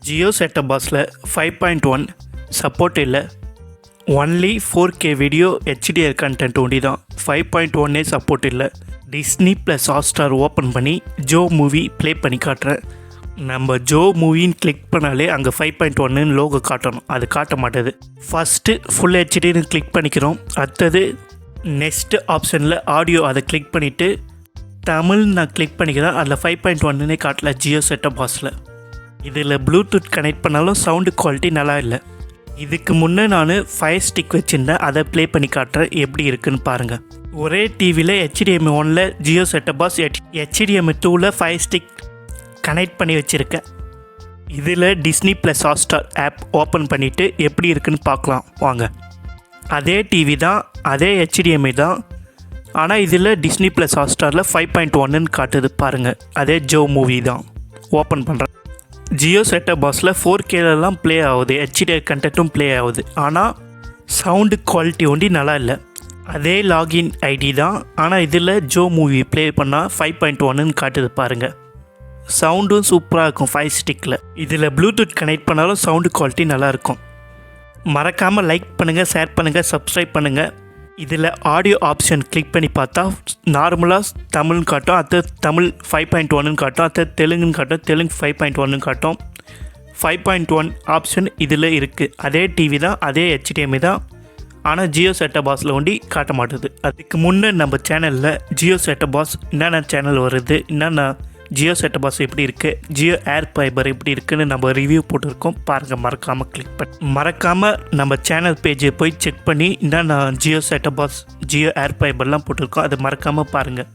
Jio setup பாக்ஸில் 5.1 support இல்லை. Only 4K video HDR content ஒண்டி தான். 5.1 சப்போர்ட் இல்லை. டிஸ்னி ப்ளஸ் ஹாட்ஸ்டார் ஓப்பன் பண்ணி ஜோ மூவி ப்ளே பண்ணி காட்டுறேன். நம்ம ஜோ மூவின்னு கிளிக் பண்ணாலே அங்கே 5.1 லோகோ காட்டணும், அது காட்ட மாட்டேது. ஃபஸ்ட்டு ஃபுல் ஹெச்டின்னு கிளிக் பண்ணிக்கிறோம். அடுத்தது நெக்ஸ்ட் ஆப்ஷனில் ஆடியோ, அதை கிளிக் பண்ணிவிட்டு தமிழ் நான் கிளிக் பண்ணிக்கிறேன். அதில் 5.1 காட்டல ஜியோ செட்டப் பாக்ஸில். இதில் ப்ளூடூத் கனெக்ட் பண்ணாலும் சவுண்டு குவாலிட்டி நல்லா இல்லை. இதுக்கு முன்னே நான் ஃபயர் ஸ்டிக் வச்சுருந்தேன், அதை ப்ளே பண்ணி காட்டுறேன் எப்படி இருக்குன்னு பாருங்கள். ஒரே டிவியில் HDMI 1ல் ஜியோ செட்டப் பாக்ஸ், HDMI 2ல் ஃபயர் ஸ்டிக் கனெக்ட் பண்ணி வச்சுருக்கேன். இதில் Disney plus Hotstar app open பண்ணிவிட்டு எப்படி இருக்குன்னு பார்க்கலாம் வாங்க. அதே டிவி தான், அதே HDMI தான், ஆனால் இதில் டிஸ்னி ப்ளஸ் ஹாட்ஸ்டாரில் 5.1 காட்டுது பாருங்கள். அதே ஜோ மூவி தான். ஓப்பன் பண்ணுறேன். ஜியோ செட்டப் பாக்ஸில் 4Kலாம் ப்ளே ஆகுது, HDR கண்டென்ட்டும் ப்ளே ஆகுது, ஆனால் சவுண்டு குவாலிட்டி ஒண்டி நல்லா இல்லை. அதே லாகின் ஐடி தான், ஆனால் இதில் ஜோ மூவி ப்ளே பண்ணால் 5.1 காட்டுது பாருங்கள். சவுண்டும் சூப்பராக இருக்கும் ஃபயர் ஸ்டிக்கில். இதில் ப்ளூடூத் கனெக்ட் பண்ணாலும் சவுண்டு குவாலிட்டி நல்லாயிருக்கும். மறக்காமல் லைக் பண்ணுங்கள், ஷேர் பண்ணுங்கள், சப்ஸ்கிரைப் பண்ணுங்கள். இதில் ஆடியோ ஆப்ஷன் கிளிக் பண்ணி பார்த்தா நார்மலாக தமிழ்னு காட்டும், அடுத்த தமிழ் 5.1 காட்டும், அடுத்த தெலுங்குன்னு காட்டும், தெலுங்கு 5.1 காட்டும். 5.1 ஆப்ஷன் இதில் இருக்குது. அதே டிவி தான், அதே HDMI தான், ஆனால் ஜியோ செட்டப் பாக்ஸில் ஒண்டி காட்ட மாட்டுது. அதுக்கு முன்னே நம்ம சேனலில் ஜியோ செட்டப் பாக்ஸ் என்னென்ன சேனல் வருது, என்னென்ன ஜியோ செட்டப் பாக்ஸ் எப்படி இருக்குது, ஜியோ ஏர்ஃபைபர் எப்படி இருக்குதுன்னு நம்ம ரிவ்யூ போட்டிருக்கோம் பாருங்கள். மறக்காமல் கிளிக் பண்ணி மறக்காமல் நம்ம சேனல் பேஜை போய் செக் பண்ணி என்னென்ன ஜியோ செட்டப் பாக்ஸ், ஜியோ ஏர்ஃபைபர்லாம் போட்டிருக்கோம், அதை மறக்காமல் பாருங்கள்.